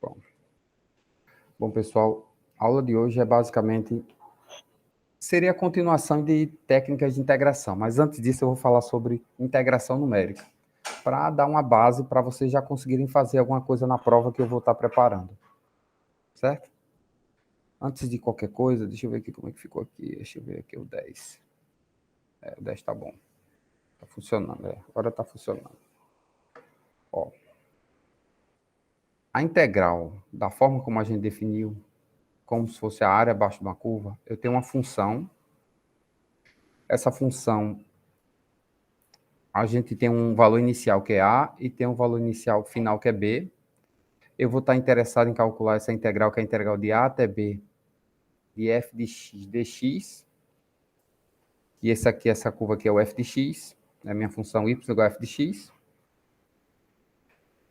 Bom. Bom, pessoal, a aula de hoje é basicamente... Seria a continuação de técnicas de integração, mas antes disso eu vou falar sobre integração numérica, para dar uma base para vocês já conseguirem fazer alguma coisa na prova que eu vou estar preparando. Certo? Antes de qualquer coisa, deixa eu ver aqui como é que ficou aqui. Deixa eu ver aqui o 10. O 10 está bom. Está funcionando, agora está funcionando. Ó, a integral, da forma como a gente definiu, como se fosse a área abaixo de uma curva, eu tenho uma função. Essa função, a gente tem um valor inicial que é A e tem um valor inicial final que é B. Eu vou estar interessado em calcular essa integral, que é a integral de A até B, de f de x dx. E essa curva aqui é o f de x, é a minha função y igual a f de x.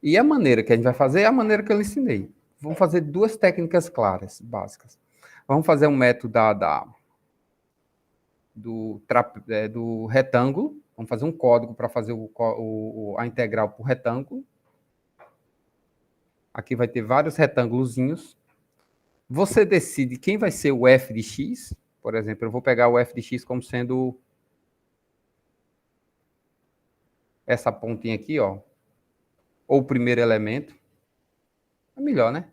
E a maneira que a gente vai fazer é a maneira que eu ensinei. Vamos fazer duas técnicas claras, básicas. Vamos fazer um método do retângulo. Vamos fazer um código para fazer a integral por retângulo. Aqui vai ter vários retângulozinhos. Você decide quem vai ser o f de x. Por exemplo, eu vou pegar o f de x como sendo essa pontinha aqui, ó, ou o primeiro elemento. É melhor, né?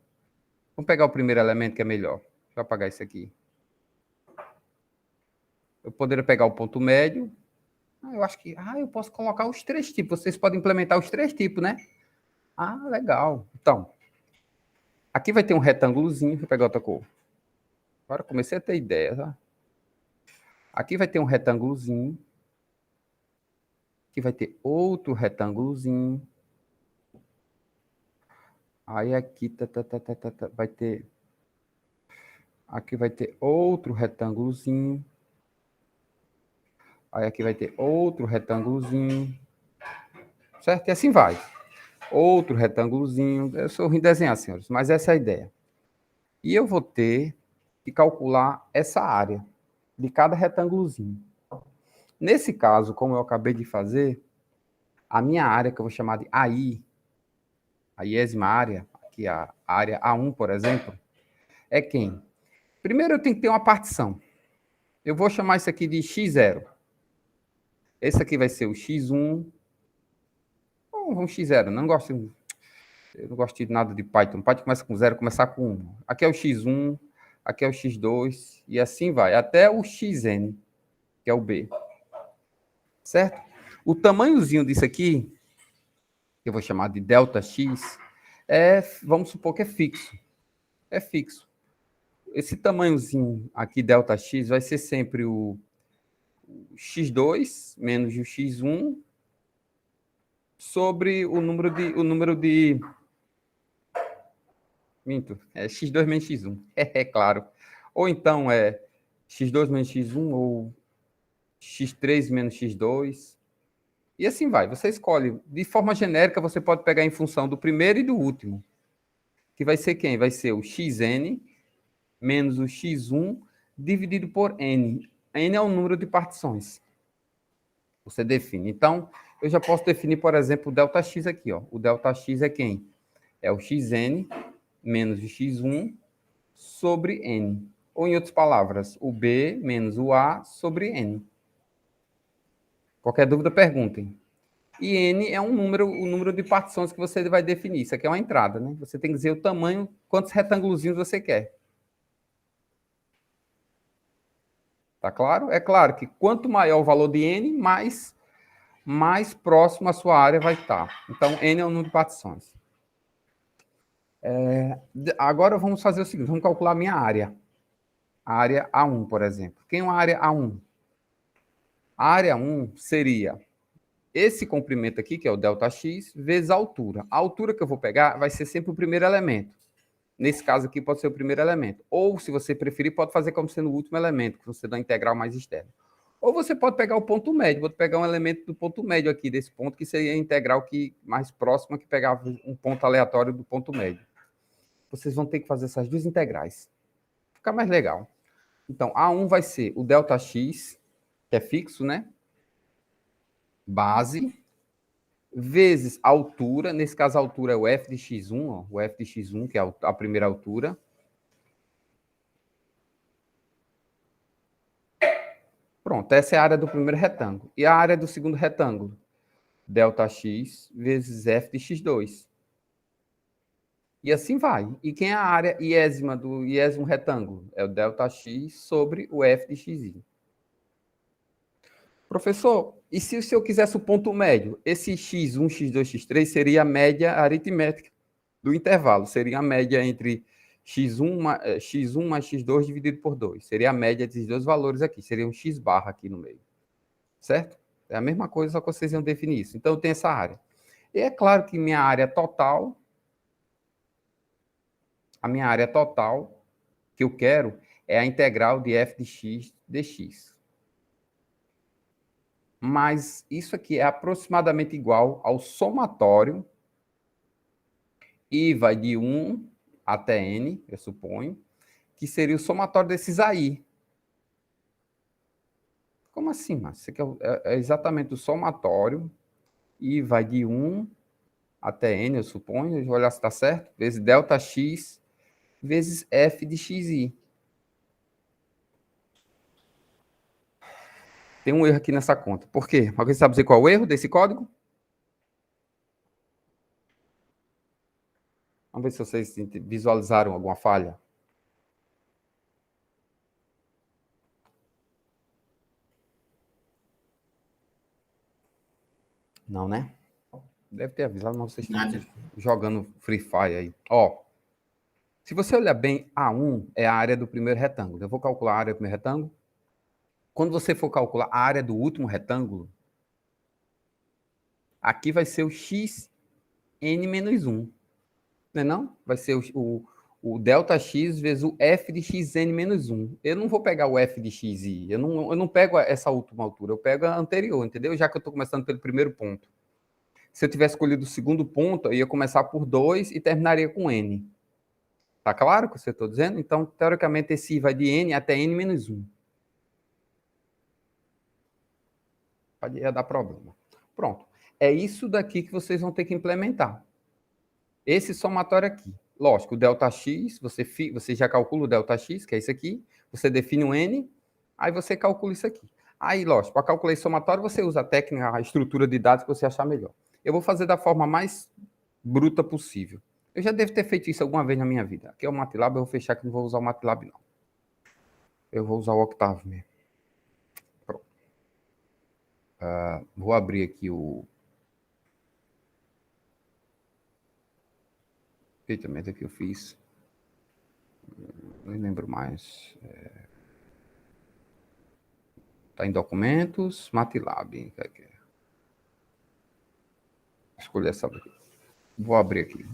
Vamos pegar o primeiro elemento que é melhor. Deixa eu apagar isso aqui. Eu poderia pegar o ponto médio. Eu acho que... eu posso colocar os três tipos. Vocês podem implementar os três tipos, né? Legal. Então, aqui vai ter um retângulozinho. Deixa eu pegar outra cor. Agora comecei a ter ideia, tá? Aqui vai ter um retângulozinho. Aqui vai ter outro retângulozinho. Aí aqui vai ter... Aqui vai ter outro retângulozinho. Aí aqui vai ter outro retângulozinho. Certo? E assim vai. Outro retângulozinho. Eu sou ruim em desenhar, senhores, mas essa é a ideia. E eu vou ter que calcular essa área de cada retângulozinho. Nesse caso, como eu acabei de fazer, a minha área, que eu vou chamar de AI, a iésima área, aqui a área A1, por exemplo, é quem? Primeiro eu tenho que ter uma partição. Eu vou chamar isso aqui de x0. Esse aqui vai ser o x1. Vamos x0, eu não gosto de nada de Python. Python começa com 0, começar com 1. Aqui é o x1, aqui é o x2, e assim vai, até o xn, que é o b. Certo? O tamanhozinho disso aqui, que eu vou chamar de Δx, vamos supor que é fixo. É fixo. Esse tamanhozinho aqui, Δx, vai ser sempre o x2 menos o x1 sobre o número de... Minto, é x2 menos x1. É claro. Ou então é x2 menos x1 ou x3 menos x2. E assim vai. Você escolhe. De forma genérica, você pode pegar em função do primeiro e do último. Que vai ser quem? Vai ser o xn menos o x1 dividido por n. N é o número de partições. Você define. Então, eu já posso definir, por exemplo, o Δx aqui. Ó. O Δx é quem? É o xn menos o x1 sobre n. Ou, em outras palavras, o b menos o a sobre n. Qualquer dúvida, perguntem. E n é o número de partições que você vai definir. Isso aqui é uma entrada, né? Você tem que dizer o tamanho, quantos retângulozinhos você quer. Tá claro? É claro que quanto maior o valor de n, mais próximo a sua área vai estar. Então, n é o número de partições. Agora vamos fazer o seguinte, vamos calcular a minha área. A área A1, por exemplo. Quem é uma área A1? A área 1 seria esse comprimento aqui, que é o Δx, vezes a altura. A altura que eu vou pegar vai ser sempre o primeiro elemento. Nesse caso aqui pode ser o primeiro elemento. Ou, se você preferir, pode fazer como sendo o último elemento, que você dá uma integral mais externa. Ou você pode pegar o ponto médio. Vou pegar um elemento do ponto médio aqui, desse ponto, que seria a integral mais próxima, que pegava um ponto aleatório do ponto médio. Vocês vão ter que fazer essas duas integrais. Fica mais legal. Então, A1 vai ser o Δx, que é fixo, né? Base. vezes a altura, nesse caso a altura é o f de x1, ó, o f de x1, que é a primeira altura. Pronto, essa é a área do primeiro retângulo. E a área do segundo retângulo? Δx vezes f de x2. E assim vai. E quem é a área iésima do iésimo retângulo? É o Δx sobre o f de xi. Professor, e se eu quisesse o ponto médio? Esse x1, x2, x3 seria a média aritmética do intervalo. Seria a média entre x1 mais x2 dividido por 2. Seria a média desses dois valores aqui. Seria um x barra aqui no meio. Certo? É a mesma coisa, só que vocês iam definir isso. Então, eu tenho essa área. E é claro que minha área total, a minha área total que eu quero é a integral de f de x dx. Mas isso aqui é aproximadamente igual ao somatório, e vai de 1 até n, eu suponho, que seria o somatório desses aí. Como assim, Márcio? Isso aqui é exatamente o somatório, e vai de 1 até n, eu suponho, eu vou olhar se está certo, vezes Δx, vezes f de xi. Tem um erro aqui nessa conta. Por quê? Alguém sabe dizer qual é o erro desse código? Vamos ver se vocês visualizaram alguma falha. Não, né? Deve ter avisado, mas vocês estão jogando Free Fire aí. Ó, se você olhar bem, A1 é a área do primeiro retângulo. Eu vou calcular a área do primeiro retângulo. Quando você for calcular a área do último retângulo, aqui vai ser o xn menos 1. Não é não? Vai ser o Δx vezes o f de xn menos 1. Eu não vou pegar o f de xi. Eu não pego essa última altura. Eu pego a anterior, entendeu? Já que eu estou começando pelo primeiro ponto. Se eu tivesse escolhido o segundo ponto, eu ia começar por 2 e terminaria com n. Tá claro o que eu estou dizendo? Então, teoricamente, esse vai de n até n menos 1. Pode dar problema. Pronto. É isso daqui que vocês vão ter que implementar. Esse somatório aqui. Lógico, o Δx, você já calcula o Δx, que é isso aqui. Você define o n, aí você calcula isso aqui. Aí, lógico, para calcular esse somatório, você usa a técnica, a estrutura de dados que você achar melhor. Eu vou fazer da forma mais bruta possível. Eu já devo ter feito isso alguma vez na minha vida. Aqui é o MATLAB, eu vou fechar que não vou usar o MATLAB, não. Eu vou usar o Octave mesmo. Pronto. Vou abrir aqui o... Perfeitamente que eu fiz. Não lembro mais. Está em documentos, MATLAB. Escolher essa aqui. Vou abrir aqui.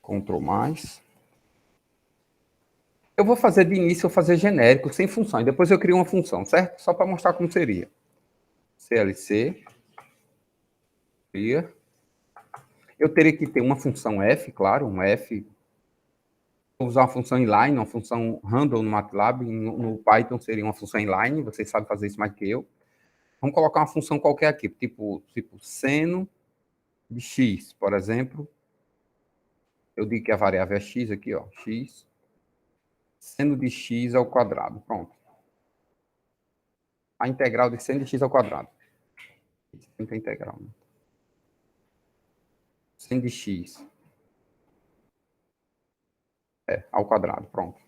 Ctrl+. Eu vou fazer de início, eu vou fazer genérico, sem função. E depois eu crio uma função, certo? Só para mostrar como seria. CLC. Clear. Eu teria que ter uma função f, claro, um f. Vou usar uma função inline, uma função handle no MATLAB. No Python seria uma função inline, vocês sabem fazer isso mais que eu. Vamos colocar uma função qualquer aqui, tipo seno de x, por exemplo. Eu digo que a variável é x aqui, ó, x. Seno de x ao quadrado, pronto. A integral de seno de x ao quadrado. Não tem integral, né? Seno de x. Ao quadrado, pronto.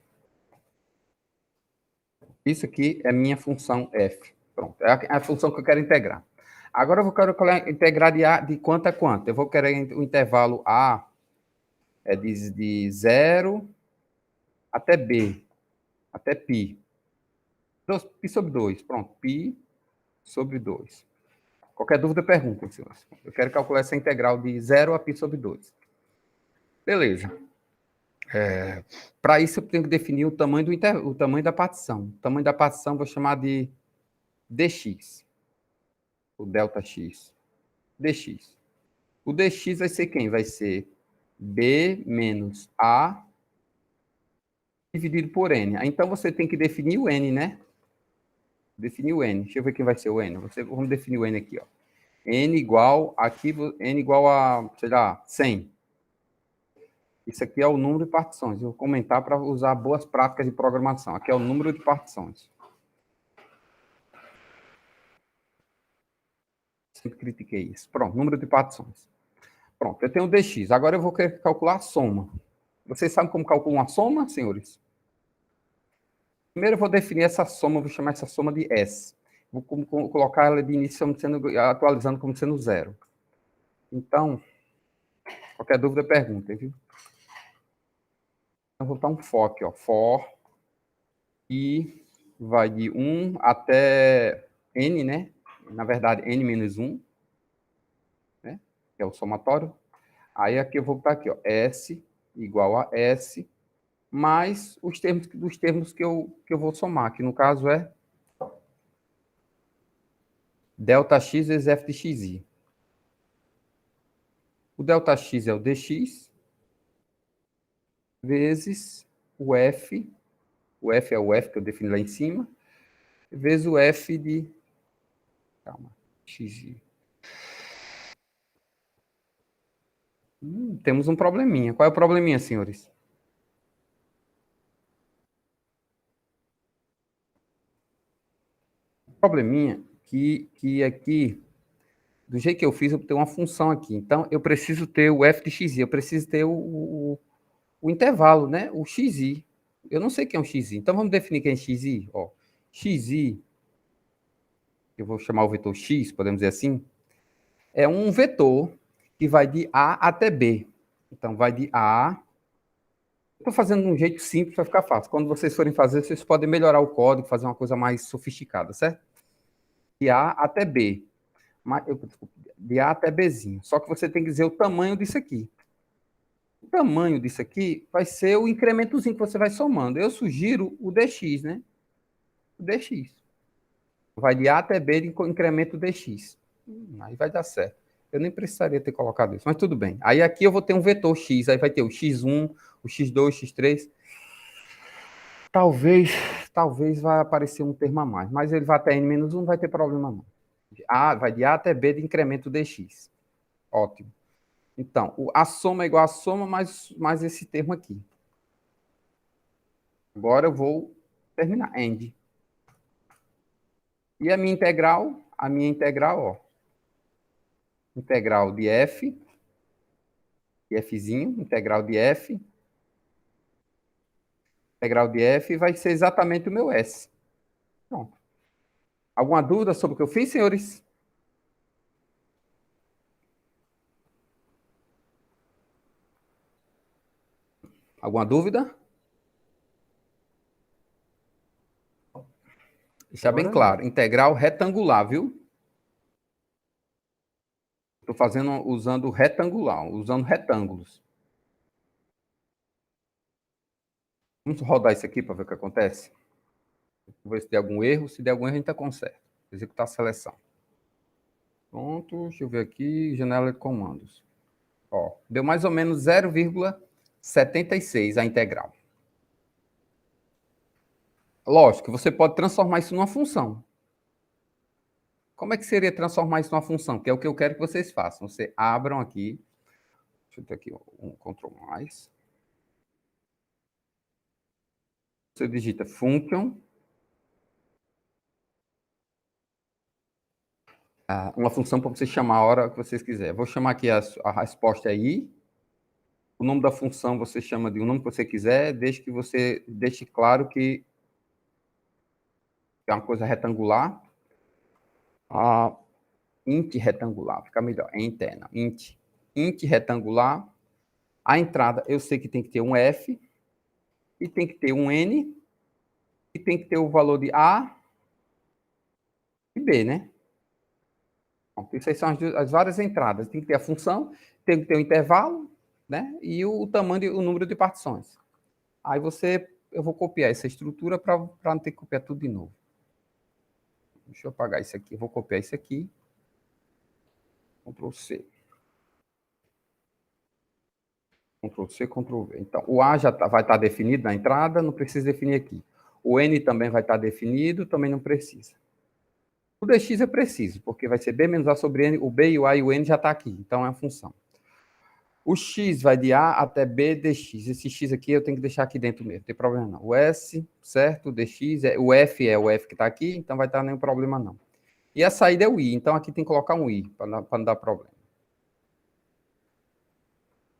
Isso aqui é minha função f. Pronto, é a função que eu quero integrar. Agora eu quero integrar de quanto a quanto? Eu vou querer o intervalo a de 0 até b, até π. Π sobre 2, pronto, π sobre 2. Qualquer dúvida, pergunta, senhor. Eu quero calcular essa integral de 0 a π sobre 2. Beleza. Para isso, eu tenho que definir o tamanho da partição. O tamanho da partição eu vou chamar de dx. O Δx. Dx. O dx vai ser quem? Vai ser b menos a dividido por n. Então, você tem que definir o n, né? Definir o n. Deixa eu ver quem vai ser o n. Vamos definir o n aqui, ó. N igual, aqui, N igual a, sei lá, 100. Isso aqui é o número de partições. Eu vou comentar para usar boas práticas de programação. Aqui é o número de partições. Sempre critiquei isso. Pronto, número de partições. Pronto, eu tenho dx. Agora eu vou querer calcular a soma. Vocês sabem como calcular uma soma, senhores? Primeiro eu vou definir essa soma, vou chamar essa soma de S. Vou colocar ela de início atualizando como sendo zero. Então, qualquer dúvida, pergunta, viu? Então, vou botar um for aqui, ó. For e vai de 1 até n, né? Na verdade, n menos 1, né? Que é o somatório. Aí aqui eu vou botar aqui, ó. S igual a S mais os termos dos termos que eu vou somar, que no caso é delta x vezes f de xi. O delta x é o dx vezes o f é o f que eu defini lá em cima, vezes o f de... Calma, xi. Temos um probleminha. Qual é o probleminha, senhores? Probleminha que aqui, do jeito que eu fiz, eu tenho uma função aqui. Então, eu preciso ter o f de xi, eu preciso ter o intervalo, né? O xi. Eu não sei quem é o xi. Então, vamos definir quem é xi. Ó, xi, eu vou chamar o vetor x, podemos dizer assim, é um vetor que vai de A até B. Então, vai de A... Estou fazendo de um jeito simples para ficar fácil. Quando vocês forem fazer, vocês podem melhorar o código, fazer uma coisa mais sofisticada, certo? De A até B. De A até Bzinho. Só que você tem que dizer o tamanho disso aqui. O tamanho disso aqui vai ser o incrementozinho que você vai somando. Eu sugiro o dx, né? O dx. Vai de A até B de incremento dx. Aí vai dar certo. Eu nem precisaria ter colocado isso, mas tudo bem. Aí aqui eu vou ter um vetor x, aí vai ter o x1, o x2, x3. Talvez vai aparecer um termo a mais, mas ele vai até n-1, não vai ter problema não. Vai de A até B de incremento dx. Ótimo. Então, a soma é igual a soma mais esse termo aqui. Agora eu vou terminar. End. E a minha integral? A minha integral, ó. Integral de f. De fzinho. Integral de f. Integral de f vai ser exatamente o meu s. Pronto. Alguma dúvida sobre o que eu fiz, senhores? Alguma dúvida? Deixar bem claro. Integral retangular, viu? Estou fazendo usando retangular, usando retângulos. Vamos rodar isso aqui para ver o que acontece? Vou ver se tem algum erro. Se der algum erro, a gente está conserta. Executar a seleção. Pronto, deixa eu ver aqui. Janela de comandos. Ó, deu mais ou menos 0,76 a integral. Lógico, você pode transformar isso numa função. Como é que seria transformar isso numa função? Que é o que eu quero que vocês façam. Você abram aqui. Deixa eu ter aqui um Ctrl+. Você digita function. Uma função para você chamar a hora que vocês quiserem. Vou chamar aqui a resposta é i. O nome da função você chama de um nome que você quiser, desde que você deixe claro que é uma coisa retangular. Int retangular, fica melhor. É interna. Int retangular. A entrada, eu sei que tem que ter um F, e tem que ter um N, e tem que ter o valor de A e B, né? Bom, isso aí são as várias entradas. Tem que ter a função, tem que ter o intervalo, né? E o tamanho, o número de partições. Aí eu vou copiar essa estrutura para não ter que copiar tudo de novo. Deixa eu apagar isso aqui. Eu vou copiar isso aqui. Ctrl C. Ctrl C, Ctrl V. Então, o A vai estar definido na entrada, não precisa definir aqui. O N também vai estar definido, também não precisa. O dx eu preciso, porque vai ser b menos a sobre n, o b e o a e o n já está aqui, então é a função. O x vai de a até b dx. Esse x aqui eu tenho que deixar aqui dentro mesmo, não tem problema não. O s, certo? O dx, o f é o f que está aqui, então vai estar nenhum problema não. E a saída é o i, então aqui tem que colocar um i, para não dar problema.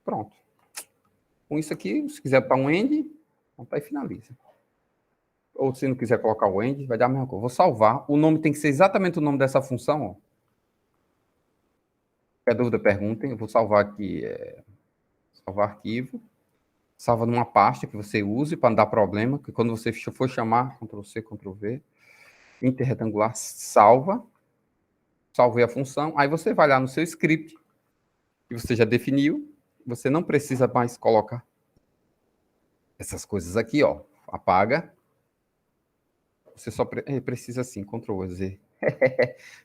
Pronto. Com isso aqui, se quiser para um end, pronto, aí finaliza. Ou se não quiser colocar o end, vai dar a mesma coisa. Vou salvar. O nome tem que ser exatamente o nome dessa função, ó. Qualquer dúvida, perguntem. Eu vou salvar aqui, salvar arquivo. Salva numa pasta que você use para não dar problema, que quando você for chamar, Ctrl+C, Ctrl+V, interretangular, salva. Salvei a função. Aí você vai lá no seu script, que você já definiu. Você não precisa mais colocar essas coisas aqui, ó. Apaga. Você só precisa assim, Ctrl+Z.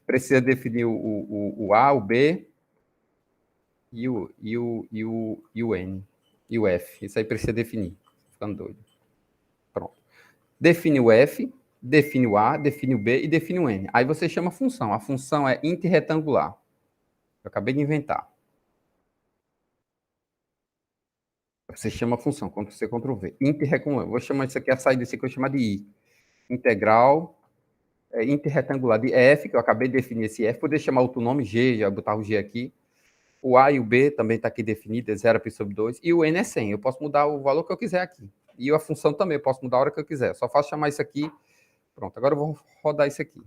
Precisa definir o A, o B e o N. E o F. Isso aí precisa definir. Ficando doido. Pronto. Define o F, define o A, define o B e define o N. Aí você chama a função. A função é interretangular. Eu acabei de inventar. Você chama a função, Ctrl+C, Ctrl+V. Interretangular. Vou chamar isso aqui, a saída disso aqui eu vou chamar de I. Integral interretangular de F, que eu acabei de definir esse F. Poder chamar outro nome, G, já botar o G aqui. O A e o B também está aqui definido, é 0π/2. E o N é 100. Eu posso mudar o valor que eu quiser aqui. E a função também, eu posso mudar a hora que eu quiser. Só faço chamar isso aqui. Pronto, agora eu vou rodar isso aqui.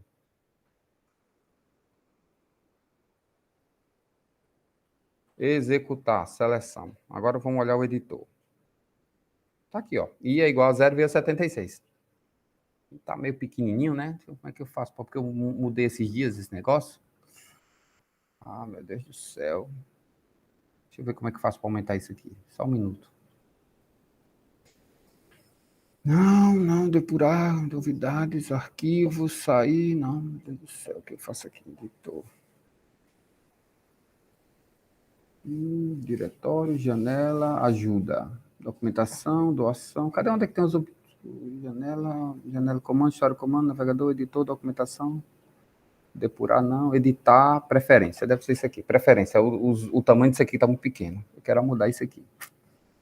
Executar, seleção. Agora vamos olhar o editor. Tá aqui, ó. I é igual a 0,76. Tá meio pequenininho, né? Como é que eu faço? Porque eu mudei esses dias esse negócio. Ah, meu Deus do céu. Deixa eu ver como é que eu faço para aumentar isso aqui. Só um minuto. Não, depurar, novidades, arquivos, sair. Não, meu Deus do céu, o que eu faço aqui? Editor. Diretório, janela, ajuda. Documentação, doação. Cadê onde é que tem os janela, comando, história, comando, navegador, editor, documentação. Depurar, não. Editar, preferência. Deve ser isso aqui. Preferência. O tamanho disso aqui está muito pequeno. Eu quero mudar isso aqui.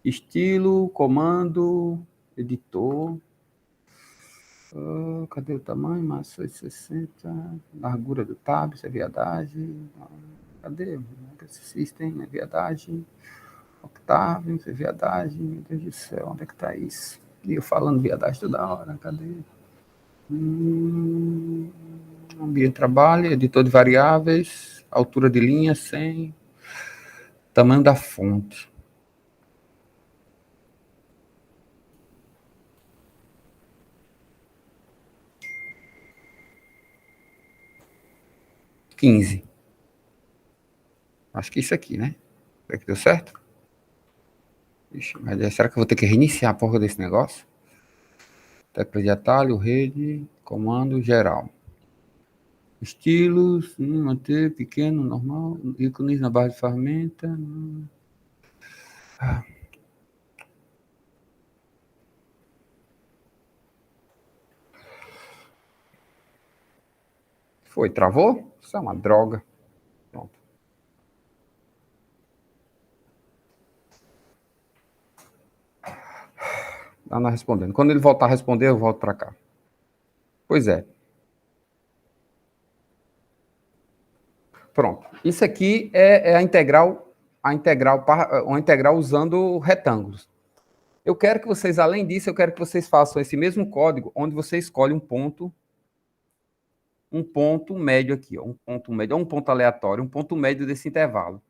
Estilo, comando, editor. Cadê o tamanho? Mais 860. Largura do tab, isso é viadagem. Cadê? System, é viadagem. Octave, isso é viadagem. Meu Deus do céu, onde é que está isso? E eu falando viadagem toda hora. Cadê? Ambiente de trabalho, editor de variáveis, altura de linha 100, tamanho da fonte. $15. Acho que isso aqui, né? Será que deu certo? Ixi, mas será que eu vou ter que reiniciar a porra desse negócio? Tecla de atalho, rede, comando, geral. Estilos, manter, pequeno, normal, ícones na barra de ferramenta. Foi, travou? Isso é uma droga. Pronto. Tá não respondendo. Quando ele voltar a responder, eu volto para cá. Pois é. Pronto. Isso aqui é uma integral usando retângulos. Eu quero que vocês, além disso, eu quero que vocês façam esse mesmo código, onde você escolhe um ponto médio aqui, ó, um ponto médio, ou um ponto aleatório, um ponto médio desse intervalo.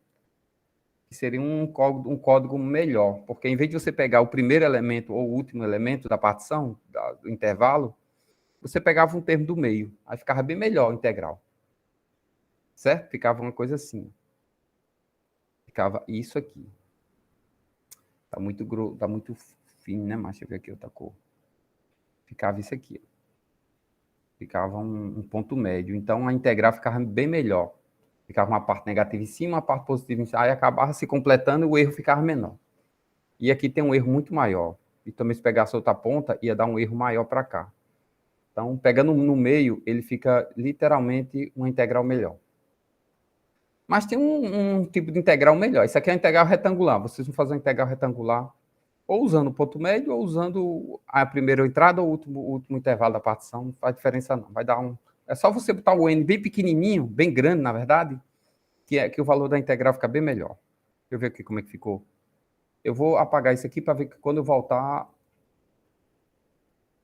Que seria um código melhor, porque em vez de você pegar o primeiro elemento ou o último elemento da partição, do intervalo, você pegava um termo do meio. Aí ficava bem melhor a integral. Certo? Ficava uma coisa assim. Ficava isso aqui. Tá muito fino, né? Mas deixa eu ver aqui outra cor. Ficava isso aqui. Ficava um ponto médio. Então, a integral ficava bem melhor. Ficava uma parte negativa em cima, uma parte positiva em cima. Aí acabava se completando e o erro ficava menor. E aqui tem um erro muito maior. E também se pegasse outra ponta, ia dar um erro maior para cá. Então, pegando no meio, ele fica literalmente uma integral melhor. Mas tem um tipo de integral melhor. Isso aqui é a integral retangular. Vocês vão fazer uma integral retangular ou usando o ponto médio, ou usando a primeira entrada ou o último intervalo da partição. Não faz diferença, não. Vai dar um... É só você botar o n bem pequenininho, bem grande, na verdade, que o valor da integral fica bem melhor. Deixa eu ver aqui como é que ficou. Eu vou apagar isso aqui para ver que quando eu voltar...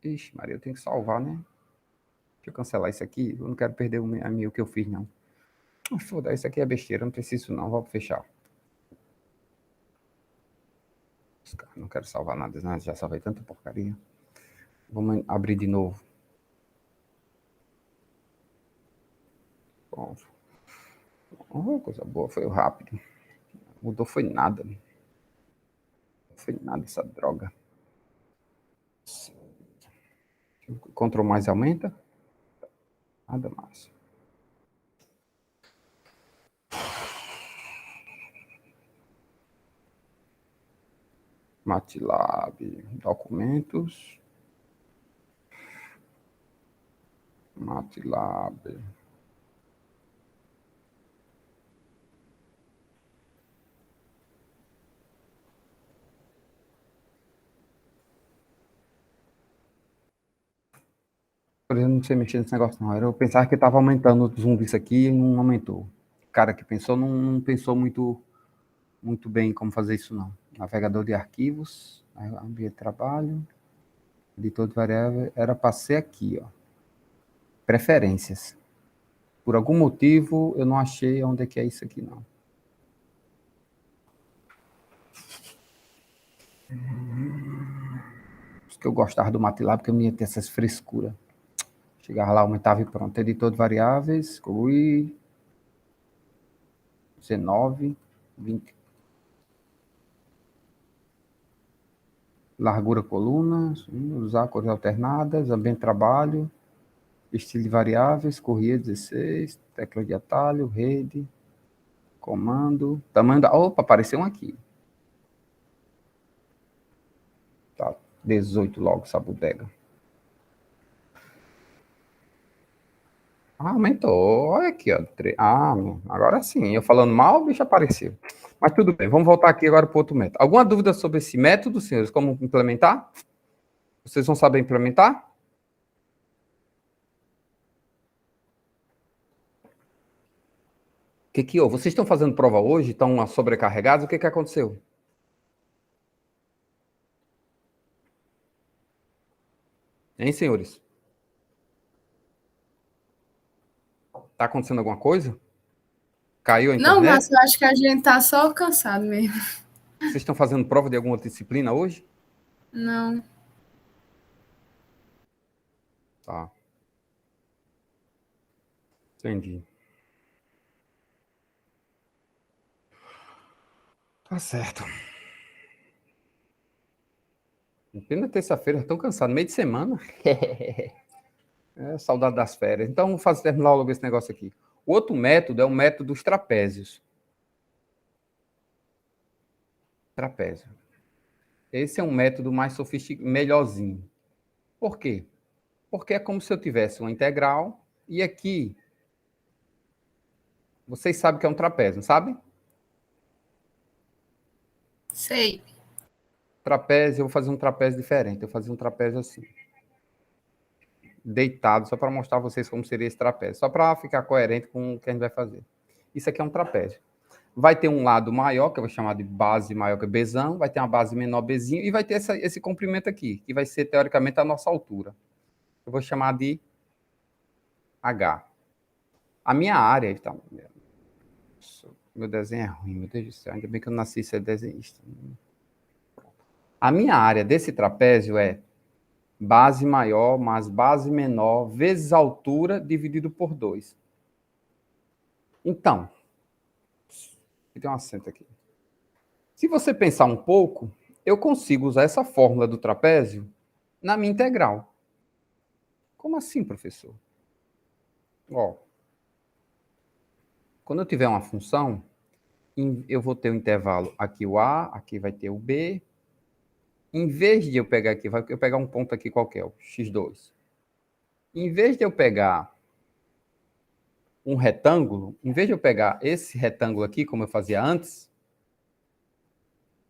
Ixi, Maria, eu tenho que salvar, né? Deixa eu cancelar isso aqui. Eu não quero perder o que eu fiz, não. Foda, isso aqui é besteira, não preciso não. Vou fechar. Não quero salvar nada, né? Já salvei tanta porcaria. Vamos abrir de novo. Bom, coisa boa, foi rápido. Mudou foi nada. Não foi nada essa droga. Ctrl mais aumenta. Nada mais. MATLAB, documentos. MATLAB. Por exemplo, não sei mexer nesse negócio, não. Eu pensava que estava aumentando o zoom disso aqui e não aumentou. O cara que pensou não pensou muito bem como fazer isso, não. Navegador de arquivos, ambiente de trabalho, editor de variável, era para ser aqui, ó. Preferências. Por algum motivo, eu não achei onde é que é isso aqui, não. Por isso que eu gostava do MATLAB, porque eu não ia ter essas frescuras. Chegava lá, aumentava e pronto. Editor de variáveis, exclui 19, 20. Largura coluna, usar cores alternadas, ambiente de trabalho, estilo de variáveis, correia 16, tecla de atalho, rede, comando, tamanho da... Opa, apareceu um aqui. Tá, 18 logo, essa bodega. Ah, aumentou, olha aqui, ó. Agora sim, eu falando mal, o bicho apareceu. Mas tudo bem, vamos voltar aqui agora para o outro método. Alguma dúvida sobre esse método, senhores? Como implementar? Vocês vão saber implementar? Que houve? Vocês estão fazendo prova hoje? Estão sobrecarregados? O que aconteceu? Hein, senhores? Tá acontecendo alguma coisa? Caiu a Não, internet? Márcio, eu acho que a gente tá só cansado mesmo. Vocês estão fazendo prova de alguma disciplina hoje? Não. Tá. Entendi. Tá certo. Pena terça-feira, tão cansado, meio de semana. É, saudade das férias. Então, vamos terminar logo esse negócio aqui. O outro método é o método dos trapézios. Trapézio. Esse é um método mais sofisticado, melhorzinho. Por quê? Porque é como se eu tivesse uma integral e aqui, vocês sabem que é um trapézio, não sabem? Sei. Trapézio, eu vou fazer um trapézio diferente. Eu vou fazer um trapézio assim, deitado, só para mostrar a vocês como seria esse trapézio. Só para ficar coerente com o que a gente vai fazer. Isso aqui é um trapézio. Vai ter um lado maior, que eu vou chamar de base maior, que é Bzão, vai ter uma base menor, Bzinho, e vai ter esse comprimento aqui, que vai ser, teoricamente, a nossa altura. Eu vou chamar de H. A minha área... Então, meu desenho é ruim, meu Deus do céu. Ainda bem que eu nasci ser desenhista. A minha área desse trapézio é base maior mais base menor vezes altura dividido por 2. Então, tem um acento aqui. Se você pensar um pouco, eu consigo usar essa fórmula do trapézio na minha integral. Como assim, professor? Ó, quando eu tiver uma função, eu vou ter o intervalo aqui o A, aqui vai ter o B. Em vez de eu pegar aqui, eu pegar um ponto aqui qualquer, o x2. Em vez de eu pegar um retângulo, em vez de eu pegar esse retângulo aqui, como eu fazia antes,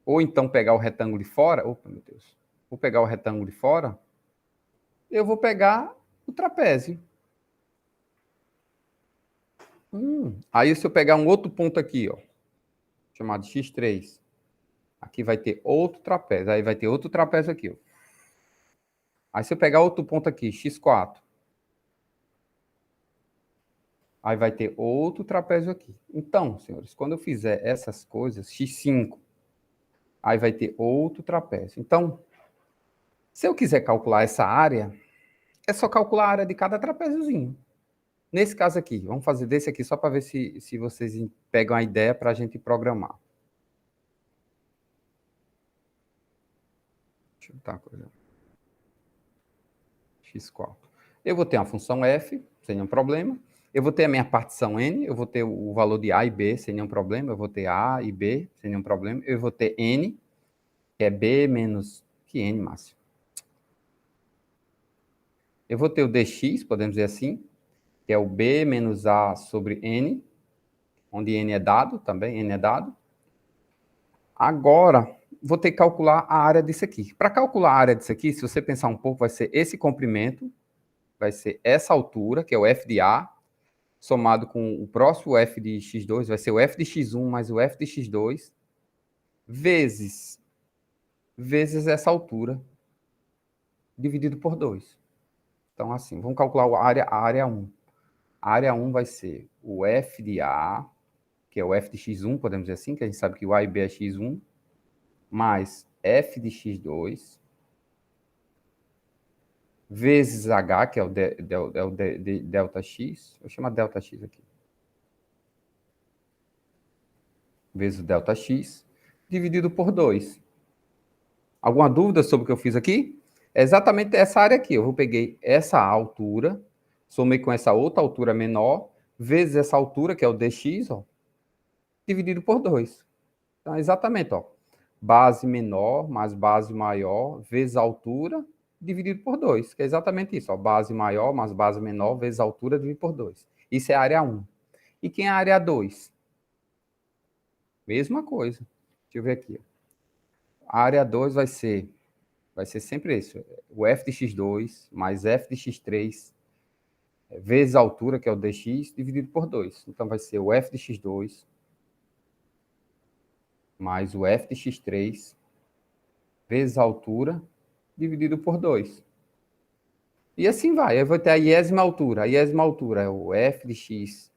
ou então pegar o retângulo de fora, opa, meu Deus, vou pegar o retângulo de fora, eu vou pegar o trapézio. Aí se eu pegar um outro ponto aqui, ó, chamado x3, aqui vai ter outro trapézio, aí vai ter outro trapézio aqui, ó. Aí se eu pegar outro ponto aqui, x4, aí vai ter outro trapézio aqui. Então, senhores, quando eu fizer essas coisas, x5, aí vai ter outro trapézio. Então, se eu quiser calcular essa área, é só calcular a área de cada trapéziozinho. Nesse caso aqui, vamos fazer desse aqui só para ver se vocês pegam a ideia para a gente programar. Deixa eu botar uma coisa. x4. Eu vou ter uma função f, sem nenhum problema. Eu vou ter a minha partição n, eu vou ter o valor de a e b, sem nenhum problema. Eu vou ter a e b, sem nenhum problema. Eu vou ter n, que é b menos... Que n, Márcio? Eu vou ter o dx, podemos dizer assim, que é o b menos a sobre n, onde n é dado também, n é dado. Agora, vou ter que calcular a área disso aqui. Para calcular a área disso aqui, se você pensar um pouco, vai ser esse comprimento, vai ser essa altura, que é o f de a, somado com o próximo f de x2, vai ser o f de x1 mais o f de x2, vezes essa altura, dividido por 2. Então, assim, vamos calcular a área 1. A área 1 vai ser o f de a, que é o f de x1, podemos dizer assim, que a gente sabe que o a e b é x1, mais f de x2, vezes h, que é o delta x, vou chamar delta x aqui, vezes o delta x, dividido por 2. Alguma dúvida sobre o que eu fiz aqui? É exatamente essa área aqui. Eu peguei essa altura, somei com essa outra altura menor, vezes essa altura, que é o dx, ó, dividido por 2. Então, é exatamente, ó, base menor mais base maior, vezes a altura, dividido por 2, que é exatamente isso, ó, base maior mais base menor, vezes a altura, dividido por 2. Isso é a área 1. E quem é a área 2? Mesma coisa. Deixa eu ver aqui. A área 2 vai ser sempre isso. O f de x2 mais f de x3 vezes a altura, que é o dx, dividido por 2. Então, vai ser o f de x2 mais o f de x3 vezes a altura, dividido por 2. E assim vai. Eu vou ter a iésima altura. A iésima altura é o f de xi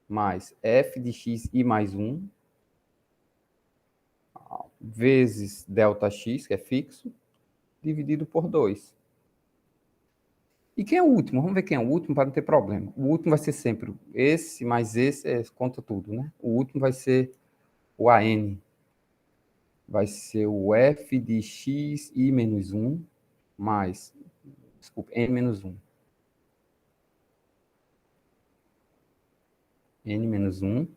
mais f de xi mais 1 vezes delta x, que é fixo, dividido por 2. E quem é o último? Vamos ver quem é o último para não ter problema. O último vai ser sempre esse, mais esse, conta tudo, né? O último vai ser o AN. Vai ser o f de xi menos 1 mais, desculpa, n menos 1. N menos 1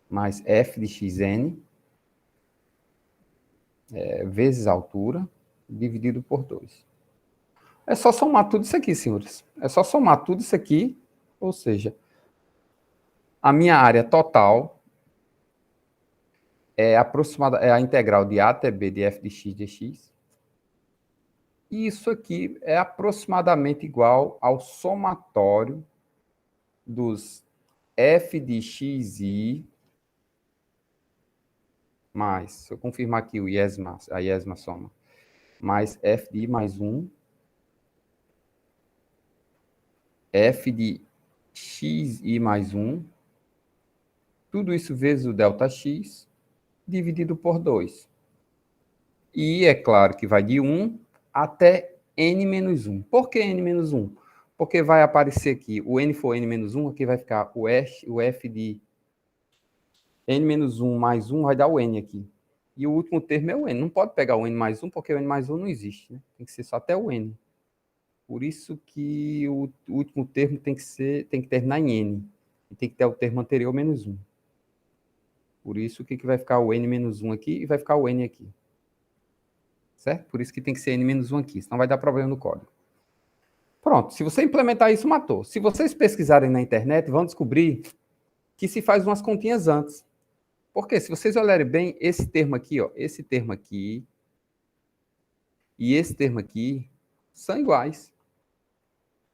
mais f de xn vezes a altura, dividido por 2. É só somar tudo isso aqui, senhores. É só somar tudo isso aqui, ou seja, a minha área total é a integral de a até b de f de x dx. E isso aqui é aproximadamente igual ao somatório dos f de xi mais, se eu confirmar aqui a iésima soma, mais f de i mais 1, f de xi mais 1, tudo isso vezes o delta x, dividido por 2. E é claro que vai de 1 até n menos 1. Por que n menos 1? Porque vai aparecer aqui, o n for n menos 1, aqui vai ficar o f de n menos 1 mais 1, vai dar o n aqui. E o último termo é o n. Não pode pegar o n mais 1, porque o n mais 1 não existe, né? Tem que ser só até o n. Por isso que o último termo tem que terminar em n. E tem que ter o termo anterior menos 1. Por isso que vai ficar o n menos 1 aqui e vai ficar o n aqui. Certo? Por isso que tem que ser n menos 1 aqui, senão vai dar problema no código. Pronto, se você implementar isso, matou. Se vocês pesquisarem na internet, vão descobrir que se faz umas continhas antes. Porque se vocês olharem bem, esse termo aqui, ó, esse termo aqui e esse termo aqui são iguais.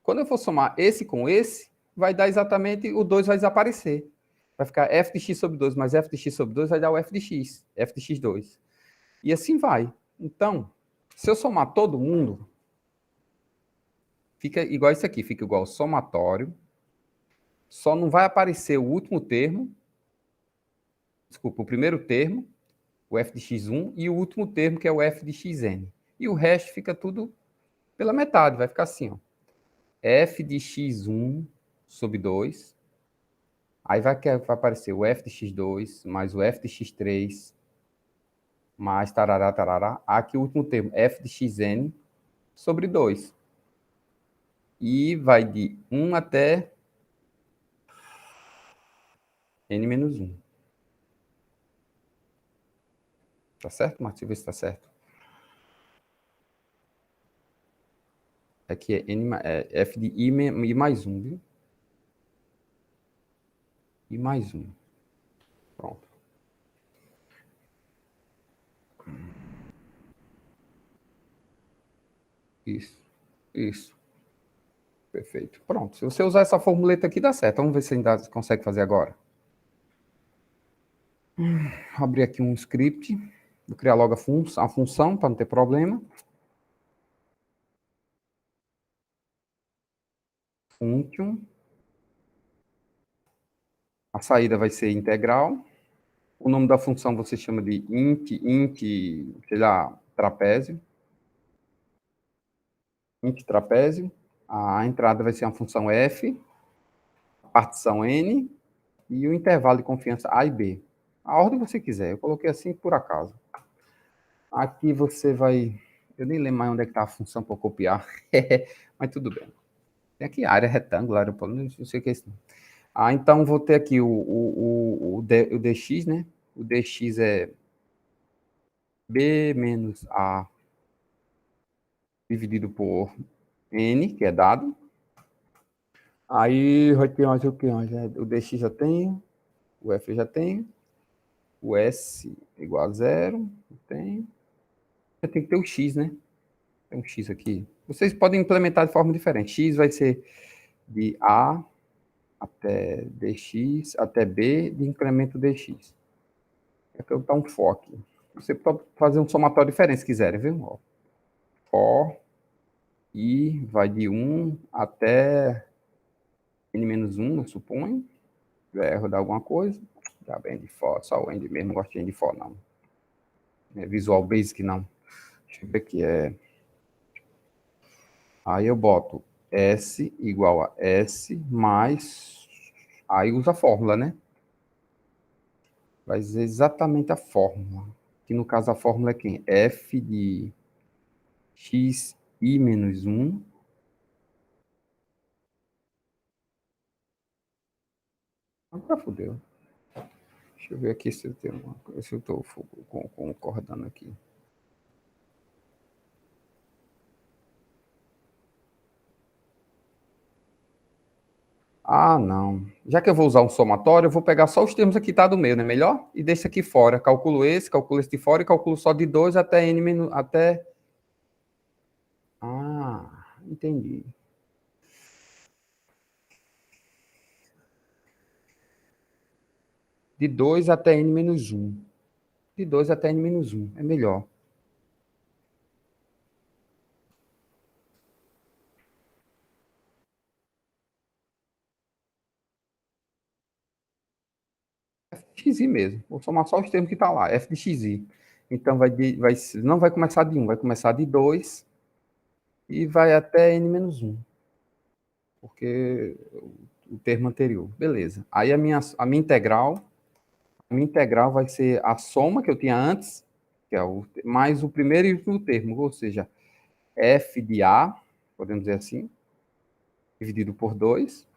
Quando eu for somar esse com esse, vai dar exatamente, o 2 vai desaparecer. Vai ficar f de x sobre 2 mais f de x sobre 2 vai dar o f de x2. E assim vai. Então, se eu somar todo mundo, fica igual isso aqui, fica igual ao somatório, só não vai aparecer o último termo, desculpa, o primeiro termo, o f de x1, e o último termo, que é o f de xn. E o resto fica tudo pela metade, vai ficar assim, ó. F de x1 sobre 2, aí vai aparecer o f de x2, mais o f de x3, mais tarará, tarará. Aqui o último termo, f de xn sobre 2. E vai de 1 até n-1. Tá certo, Marcos? Deixa eu ver se tá certo. Aqui é, f de i mais 1, viu? I mais 1. Pronto. Isso. Isso. Perfeito. Pronto. Se você usar essa formuleta aqui, dá certo. Vamos ver se ainda consegue fazer agora. Vou abrir aqui um script. Vou criar logo a função para não ter problema. Function. A saída vai ser integral. O nome da função você chama de int, sei lá, trapézio. Int trapézio. A entrada vai ser uma função f, a partição n e o intervalo de confiança a e b. A ordem que você quiser. Eu coloquei assim por acaso. Aqui você vai... Eu nem lembro mais onde é que está a função para copiar. Mas tudo bem. Tem aqui área retangular, não sei o que é isso. Então vou ter aqui o dx, né? O dx é b menos a dividido por n, que é dado. Aí vai ter mais o que? O dx já tem, o f já tem, o s igual a zero, tem. Tem que ter o x, né? Tem um x aqui. Vocês podem implementar de forma diferente. X vai ser de a até dx, até b de incremento dx. Aqui eu dar um for aqui. Você pode fazer um somatório diferente se quiserem, viu? Ó, for e vai de 1 até n-1, eu suponho. Já erro de alguma coisa. Já bem de for, só o end mesmo, não gosto de end for, não. É Visual Basic, não. Deixa eu ver aqui, Aí eu boto S igual a S mais... Aí usa a fórmula, né? Vai ser exatamente a fórmula. Que no caso a fórmula é quem? F de xi menos 1. Agora fodeu. Deixa eu ver aqui se eu tenho uma coisa, se eu estou concordando aqui. Ah, não. Já que eu vou usar um somatório, eu vou pegar só os termos aqui, tá, do meio, não é melhor? E deixo aqui fora. Calculo esse de fora e calculo só de 2 até n até... Ah, entendi. De 2 até n-1. De 2 até n-1. É melhor. xi mesmo. Vou somar só os termos que tá lá. F de xi. Então não vai começar de 1, vai começar de 2 e vai até n-1. Porque o termo anterior. Beleza. Aí a minha integral vai ser a soma que eu tinha antes, que é mais o primeiro e o último termo, ou seja, f de a, podemos dizer assim, dividido por 2.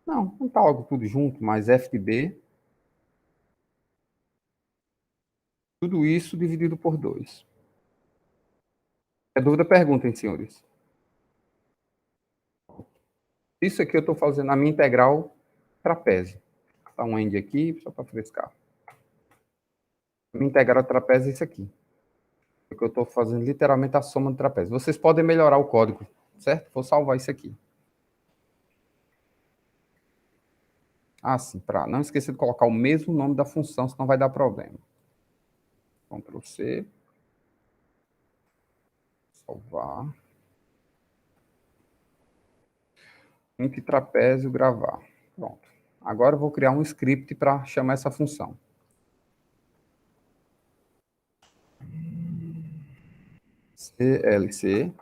Não está logo tudo junto, mais f de b, tudo isso dividido por 2. É dúvida, perguntem, senhores. Isso aqui eu estou fazendo a minha integral trapézio. Dá um end aqui, só para frescar. A minha integral trapézio é isso aqui. Porque eu estou fazendo literalmente a soma do trapézio. Vocês podem melhorar o código, certo? Vou salvar isso aqui. Ah, sim, para não esquecer de colocar o mesmo nome da função, senão vai dar problema. Ctrl C. Salvar. Int trapézio gravar. Pronto. Agora eu vou criar um script para chamar essa função. CLC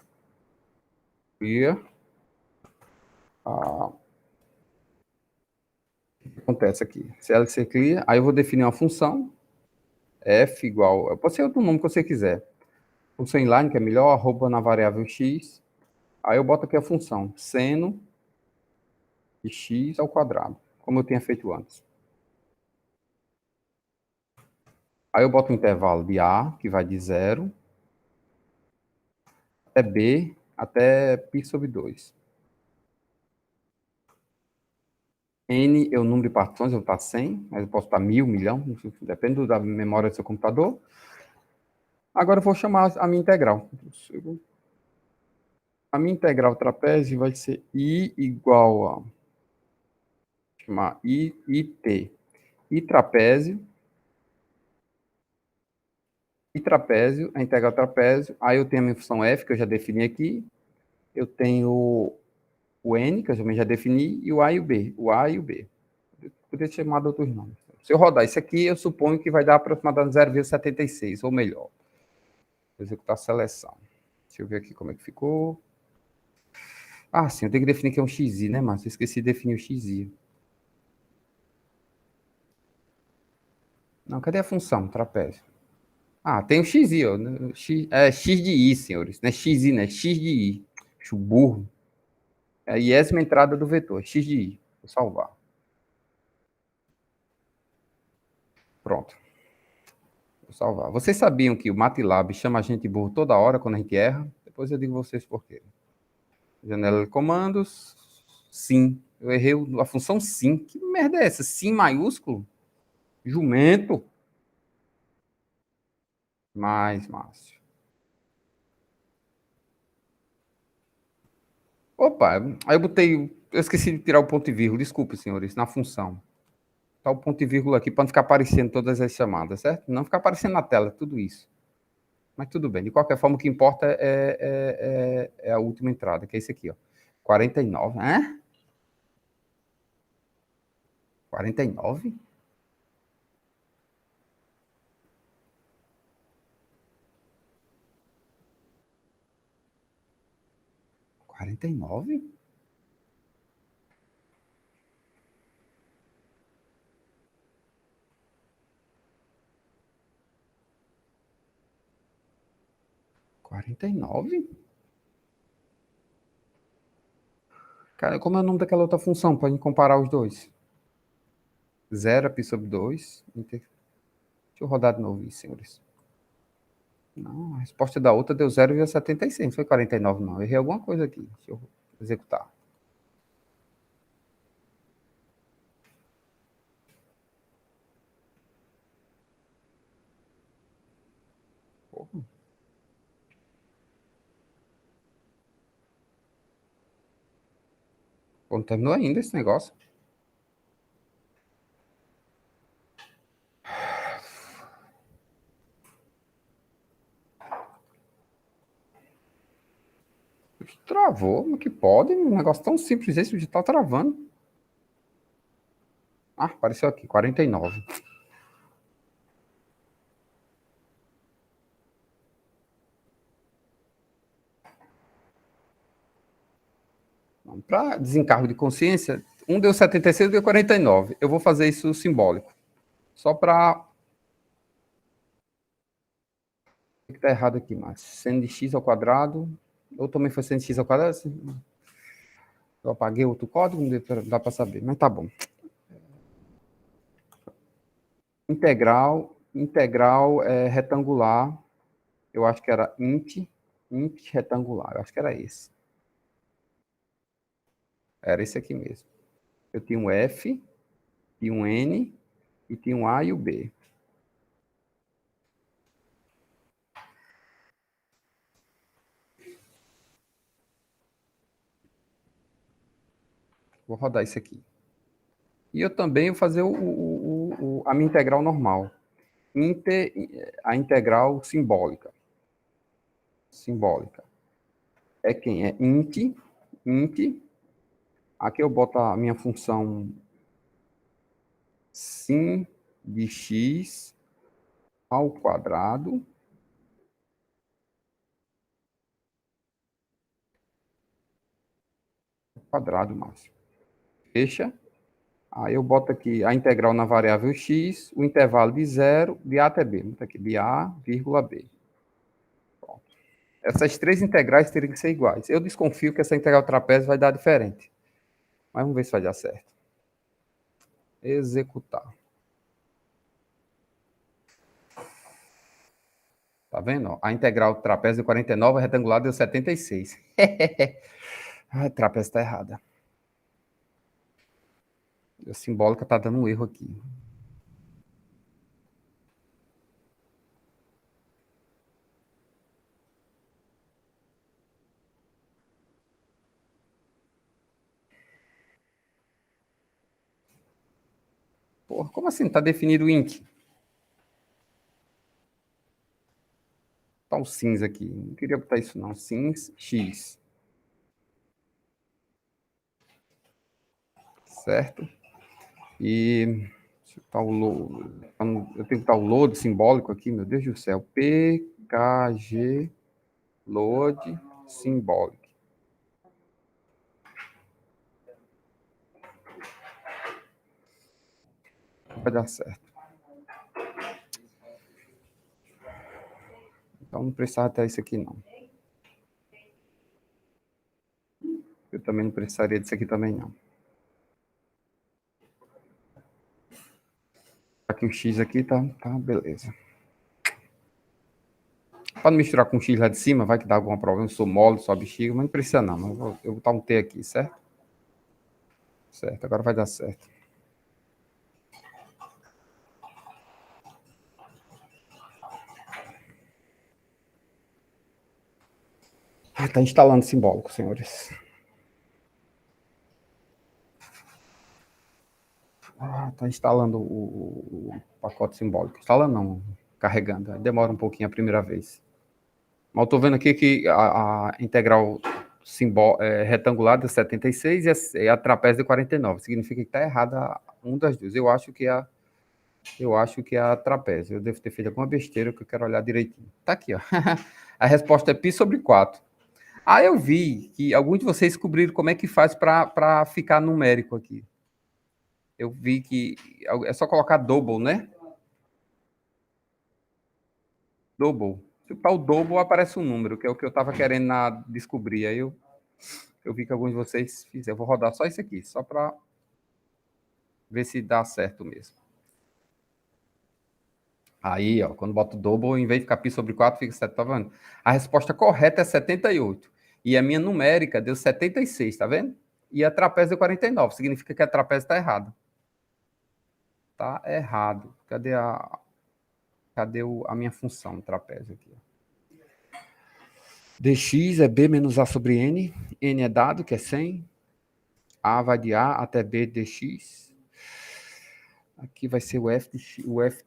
clear. O que acontece aqui? CLC clear, aí eu vou definir uma função f igual, pode ser outro nome que você quiser. Função inline, que é melhor, arroba na variável x. Aí eu boto aqui a função seno de x ao quadrado, como eu tinha feito antes. Aí eu boto um intervalo de a, que vai de 0, até b, até π sobre 2. N é o número de partições, eu vou botar 100, mas eu posso botar 1000, milhão, depende da memória do seu computador. Agora eu vou chamar a minha integral. A minha integral trapézio vai ser I igual a... chamar IT. I trapézio, a integral trapézio. Aí eu tenho a minha função f, que eu já defini aqui. Eu tenho o n, que eu também já defini, e o a e o b. O a e o b. Eu poderia chamar de outros nomes. Se eu rodar isso aqui, eu suponho que vai dar aproximadamente 0,76, ou melhor. Vou executar a seleção. Deixa eu ver aqui como é que ficou. Ah, sim, eu tenho que definir que é um xi, né, Márcio? Eu esqueci de definir o xi. Não, cadê a função, trapézio? Ah, tem o xi, ó. X de i, senhores. Não é xi, né? X de i. Acho burro. É a iésima entrada do vetor, x de i. Vou salvar. Pronto. Vou salvar. Vocês sabiam que o MATLAB chama a gente burro toda hora quando a gente erra? Depois eu digo a vocês por quê. Janela de comandos. Sim. Eu errei a função sim. Que merda é essa? Sim maiúsculo? Jumento? Mais, Márcio. Opa, aí eu botei. Eu esqueci de tirar o ponto e vírgula. Desculpe, senhores, na função. Tá o ponto e vírgula aqui para não ficar aparecendo todas as chamadas, certo? Não ficar aparecendo na tela, tudo isso. Mas tudo bem. De qualquer forma, o que importa é a última entrada, que é esse aqui, ó. 49, né? 49? Quarenta e nove? Quarenta e nove? Cara, como é o nome daquela outra função para gente comparar os dois? 0 π sobre 2. Deixa eu rodar de novo isso, senhores. Não, a resposta da outra deu 0,76. Não foi 49, não. Eu errei alguma coisa aqui. Deixa eu executar. Porra. Pô, não terminou ainda esse negócio. Travou, mas que pode? Um negócio tão simples esse, já tá travando. Ah, apareceu aqui, 49. Para desencargo de consciência, um deu 76 e deu 49. Eu vou fazer isso simbólico. Só para... O que está errado aqui, mas seno de x ao quadrado, ou também foi seno de x ao quadrado? Eu apaguei outro código, não dá para saber, mas tá bom. Integral retangular, eu acho que era int retangular, eu acho que era esse. Era esse aqui mesmo. Eu tinha um F, tinha um N, e tinha um A e o B. Vou rodar isso aqui. E eu também vou fazer a minha integral normal. A integral simbólica. Simbólica. É quem? É int. Aqui eu boto a minha função sin de x ao quadrado. Quadrado máximo. Fecha. Aí eu boto aqui a integral na variável x, o intervalo de 0, de a até b. Boto aqui de a, vírgula b. Pronto. Essas três integrais teriam que ser iguais. Eu desconfio que essa integral trapézio vai dar diferente. Mas vamos ver se vai dar certo. Executar. Tá vendo? A integral trapézio de 49, a retangular deu 76. A trapézio está errada. A simbólica está dando um erro aqui. Porra, como assim? Está definido o int? Tá um cinza aqui. Não queria botar isso não. Sins x. Certo? E tá o load. Eu tenho que botar o load simbólico aqui, meu Deus do céu. PKG load simbólico. Vai dar certo. Então não precisava ter isso aqui não. Eu também não precisaria disso aqui também não. Aqui o x aqui tá beleza. Para não misturar com o x lá de cima, vai que dá algum problema, eu sou mole, só bexiga, mas não precisa não. Eu vou botar um T aqui, certo? Certo, agora vai dar certo. Está instalando simbólico, senhores. Está instalando o pacote simbólico. Instalando não, carregando. Demora um pouquinho a primeira vez. Mas eu estou vendo aqui que a integral retangular de 76 e a trapézio de 49. Significa que está errada um das duas. Eu acho que é a trapézio. Eu devo ter feito alguma besteira que eu quero olhar direitinho. Está aqui, ó. A resposta é π sobre 4. Eu vi que alguns de vocês descobriram como é que faz para ficar numérico aqui. Eu vi que é só colocar double, né? Double. Se para o double aparece um número, que é o que eu estava querendo descobrir. Aí eu vi que alguns de vocês fizeram. Eu vou rodar só isso aqui, só para ver se dá certo mesmo. Aí, ó, quando boto double, em vez de ficar π sobre 4, fica 7, tá vendo? A resposta correta é 78. E a minha numérica deu 76, tá vendo? E a trapézio é 49, significa que a trapézio está errada. Tá errado. Cadê a minha função trapézio aqui? Dx é b menos a sobre n. N é dado, que é 100. A vai de a até b dx. Aqui vai ser o f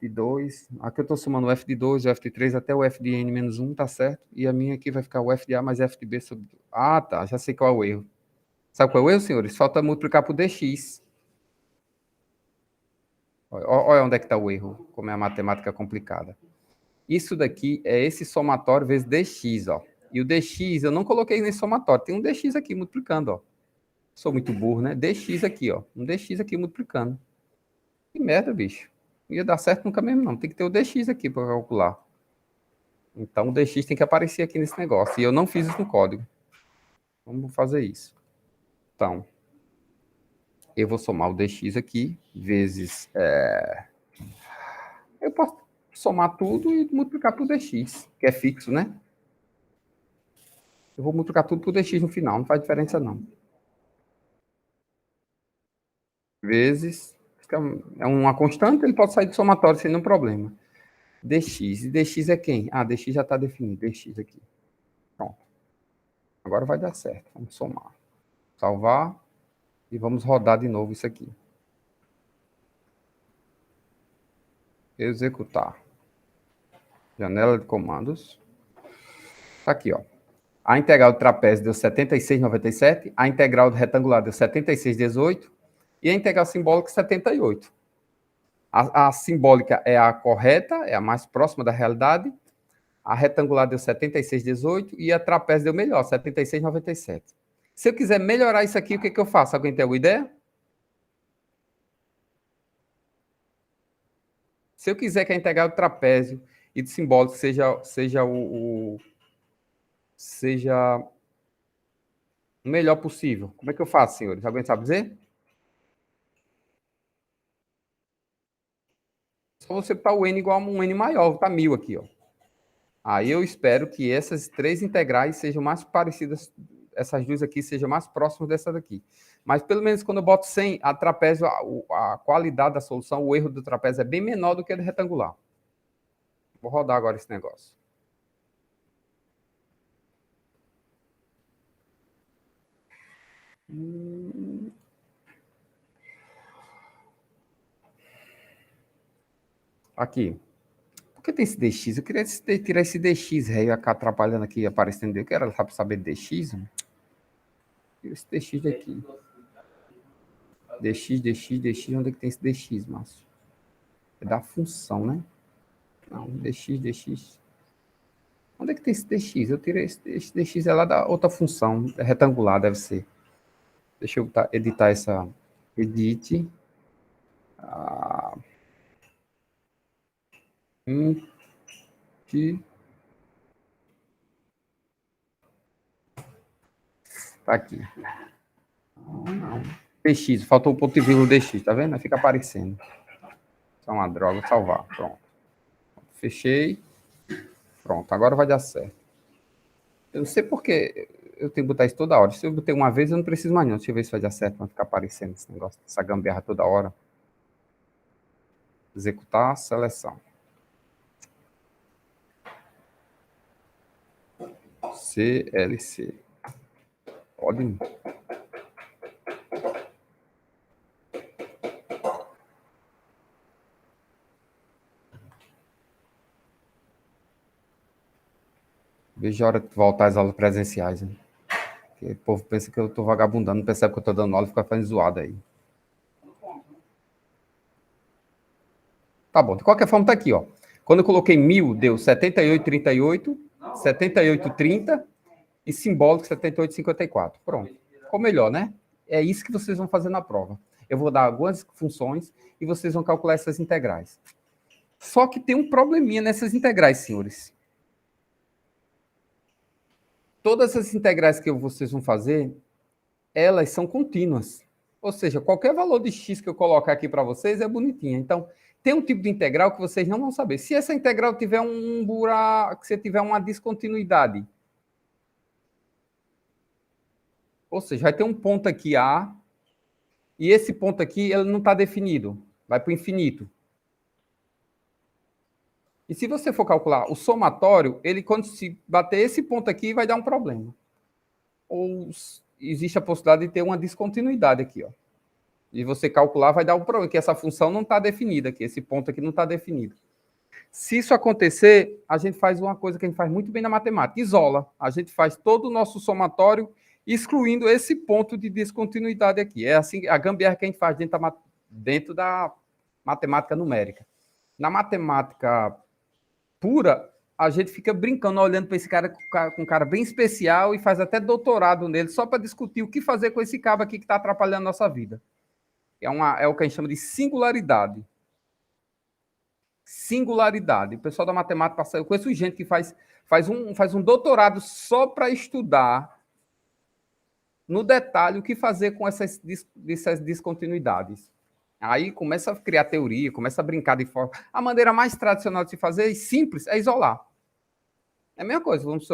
de 2. Aqui eu estou somando o f de 2, o f de 3 até o f de n menos 1, tá certo? E a minha aqui vai ficar o f de a mais f de b sobre... Ah, tá. Já sei qual é o erro. Sabe qual é o erro, senhores? Falta multiplicar por dx. Olha onde é que está o erro, como é a matemática complicada. Isso daqui é esse somatório vezes dx, ó. E o dx eu não coloquei nesse somatório. Tem um dx aqui multiplicando, ó. Sou muito burro, né? Dx aqui, ó. Um dx aqui multiplicando. Que merda, bicho. Não ia dar certo nunca mesmo, não. Tem que ter o dx aqui para calcular. Então, o dx tem que aparecer aqui nesse negócio. E eu não fiz isso no código. Vamos fazer isso. Então, eu vou somar o dx aqui, vezes... Eu posso somar tudo e multiplicar por dx, que é fixo, né? Eu vou multiplicar tudo por dx no final, não faz diferença, não. vezes, é uma constante, ele pode sair do somatório sem nenhum problema. Dx. E dx é quem? Ah, dx já está definido. Dx aqui. Pronto. Agora vai dar certo. Vamos somar. Salvar. E vamos rodar de novo isso aqui. Executar. Janela de comandos. Tá aqui, ó. A integral do trapézio deu 76,97. A integral do retangular deu 76,18. E a integral simbólica, 78. A simbólica é a correta, é a mais próxima da realidade. A retangular deu 76,18 e a trapézio deu melhor, 76,97. Se eu quiser melhorar isso aqui, o que eu faço? Alguém tem alguma ideia? Se eu quiser que a integral do trapézio e do simbólico seja o melhor possível, como é que eu faço, senhores? Alguém sabe dizer? Só você botar o n igual a um n maior, tá 1000 aqui, ó. Aí eu espero que essas três integrais sejam mais parecidas, essas duas aqui sejam mais próximas dessa daqui. Mas pelo menos quando eu boto 100, a trapézio, a qualidade da solução, o erro do trapézio é bem menor do que a do retangular. Vou rodar agora esse negócio. Aqui. Por que tem esse dx? Eu queria tirar esse dx, rei, atrapalhando aqui, aparecendo. Eu quero saber dx. Tira esse dx daqui. dx, onde é que tem esse dx, Márcio? É da função, né? Não, dx. Onde é que tem esse dx? Eu tirei esse dx, é lá da outra função, é retangular, deve ser. Deixa eu editar essa. Edit. Tá aqui. Não. dx, faltou o ponto e vírgula dx, tá vendo? Fica aparecendo. Isso é uma droga, salvar. Pronto. Fechei. Pronto, agora vai dar certo. Eu não sei porque eu tenho que botar isso toda hora. Se eu botei uma vez, eu não preciso mais não. Deixa eu ver se vai dar certo, vai ficar aparecendo esse negócio, essa gambiarra toda hora. Executar, seleção. CLC. Pode. Vejo a hora de voltar às aulas presenciais, né? Porque o povo pensa que eu tô vagabundando, não percebe que eu tô dando aula e fica fazendo zoada aí. Tá bom, de qualquer forma tá aqui, ó. Quando eu coloquei 1000, deu 78,38, 78,30 e simbólico 78,54. Pronto. Ficou melhor, né? É isso que vocês vão fazer na prova. Eu vou dar algumas funções e vocês vão calcular essas integrais. Só que tem um probleminha nessas integrais, senhores. Todas as integrais que vocês vão fazer, elas são contínuas. Ou seja, qualquer valor de x que eu colocar aqui para vocês é bonitinha. Então, tem um tipo de integral que vocês não vão saber. Se essa integral tiver um buraco, se tiver uma descontinuidade, ou seja, vai ter um ponto aqui A, e esse ponto aqui ele não está definido. Vai para o infinito. E se você for calcular o somatório, ele, quando se bater esse ponto aqui, vai dar um problema. Ou existe a possibilidade de ter uma descontinuidade aqui, ó. E você calcular vai dar um problema, que essa função não está definida aqui, esse ponto aqui não está definido. Se isso acontecer, a gente faz uma coisa que a gente faz muito bem na matemática, isola. A gente faz todo o nosso somatório excluindo esse ponto de descontinuidade aqui. É assim a gambiarra que a gente faz dentro da matemática numérica. Na matemática pura, a gente fica brincando, olhando para esse cara com um cara bem especial e faz até doutorado nele, só para discutir o que fazer com esse cabo aqui que está atrapalhando a nossa vida. É o que a gente chama de singularidade. Singularidade. O pessoal da matemática, eu conheço gente que faz um doutorado só para estudar no detalhe o que fazer com essas descontinuidades. Aí começa a criar teoria, começa a brincar de forma. A maneira mais tradicional de se fazer e simples é isolar. É a mesma coisa, vamos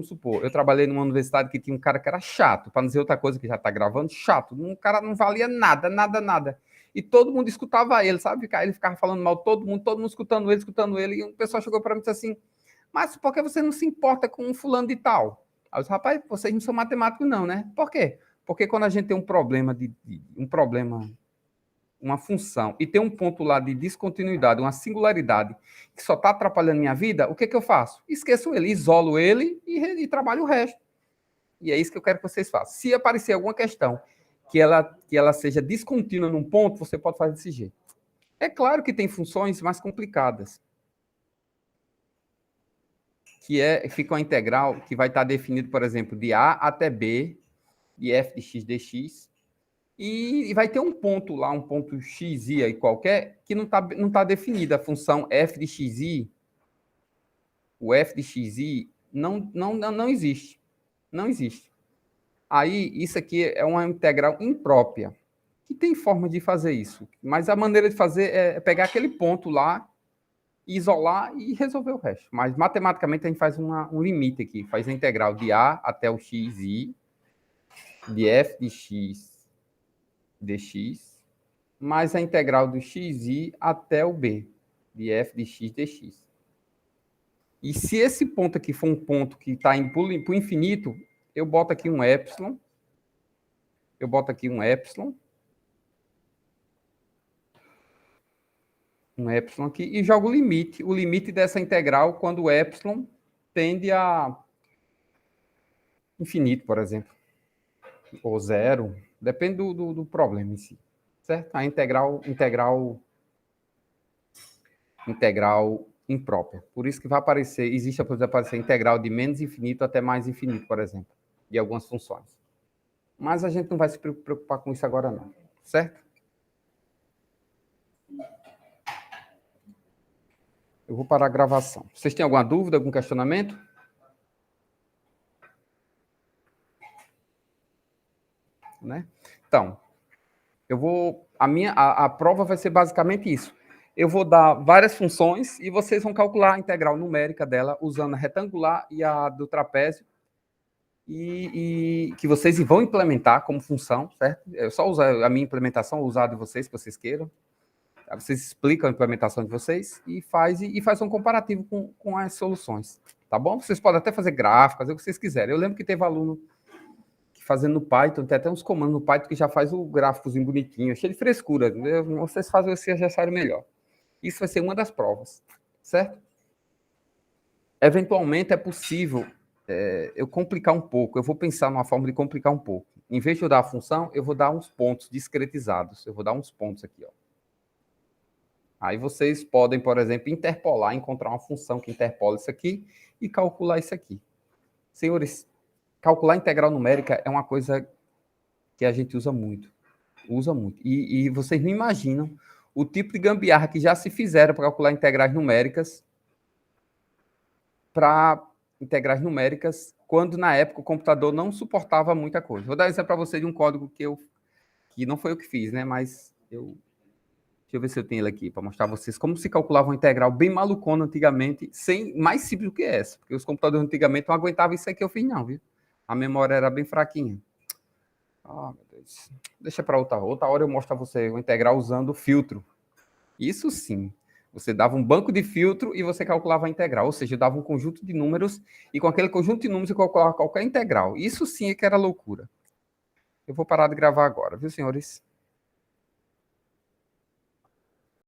supor, eu trabalhei numa universidade que tinha um cara que era chato, para não dizer outra coisa que já está gravando, chato. Um cara não valia nada. e todo mundo escutava ele, sabe? Ele ficava falando mal de todo mundo escutando ele, e o pessoal chegou para mim e disse assim, mas por que você não se importa com um fulano de tal? Aí eu disse, rapaz, vocês não são matemáticos não, né? Por quê? Porque quando a gente tem um problema, uma função, e tem um ponto lá de descontinuidade, uma singularidade, que só está atrapalhando minha vida, o que eu faço? Esqueço ele, isolo ele e trabalho o resto. E é isso que eu quero que vocês façam. Se aparecer alguma questão que ela seja descontínua num ponto, você pode fazer desse jeito. É claro que tem funções mais complicadas, fica uma integral que vai estar definido, por exemplo, de A até B, de f de x dx, e vai ter um ponto lá, um ponto xi aí qualquer, que não tá definida. A função f de xi, o f de xi não existe. Não existe. Aí, isso aqui é uma integral imprópria, que tem forma de fazer isso. Mas a maneira de fazer é pegar aquele ponto lá, isolar e resolver o resto. Mas, matematicamente, a gente faz um limite aqui. Faz a integral de A até o xi, de f de x dx, mais a integral do xi até o b, de f de x dx. E se esse ponto aqui for um ponto que está indo para o infinito, eu boto aqui um epsilon, aqui e jogo o limite dessa integral quando o epsilon tende a infinito, por exemplo, ou zero, depende do problema em si, certo? A integral imprópria. Por isso que vai aparecer, existe a possibilidade de aparecer integral de menos infinito até mais infinito, por exemplo, de algumas funções. Mas a gente não vai se preocupar com isso agora não, certo? Eu vou parar a gravação. Vocês têm alguma dúvida, algum questionamento? Né? Então, a prova vai ser basicamente isso. Eu vou dar várias funções e vocês vão calcular a integral numérica dela usando a retangular e a do trapézio, e que vocês vão implementar como função, certo? É só usar a minha implementação, usar de vocês, se vocês queiram. Vocês explicam a implementação de vocês e faz um comparativo com as soluções, tá bom? Vocês podem até fazer gráficos, fazer o que vocês quiserem. Eu lembro que teve aluno que fazendo no Python, tem até uns comandos no Python que já faz o gráficozinho bonitinho, cheio de frescura. Vocês fazem o que vocês acharem melhor. Isso vai ser uma das provas, certo? Eventualmente é possível eu complicar um pouco. Eu vou pensar numa forma de complicar um pouco. Em vez de eu dar a função, eu vou dar uns pontos discretizados. Eu vou dar uns pontos aqui, ó. Aí vocês podem, por exemplo, interpolar, encontrar uma função que interpola isso aqui e calcular isso aqui. Senhores, calcular integral numérica é uma coisa que a gente usa muito. E vocês não imaginam o tipo de gambiarra que já se fizeram para calcular integrais numéricas quando, na época, o computador não suportava muita coisa. Vou dar um exemplo para vocês de um código que não foi eu que fiz, né? Mas deixa eu ver se eu tenho ele aqui, para mostrar a vocês como se calculava uma integral bem malucona antigamente, mais simples do que essa, porque os computadores antigamente não aguentavam isso aí que eu fiz, não, viu? A memória era bem fraquinha. Ah, meu Deus. Deixa para outra hora eu mostro a você uma integral usando filtro. Isso sim. Você dava um banco de filtro e você calculava a integral, ou seja, dava um conjunto de números e com aquele conjunto de números você calculava qualquer integral. Isso sim é que era loucura. Eu vou parar de gravar agora, viu, senhores?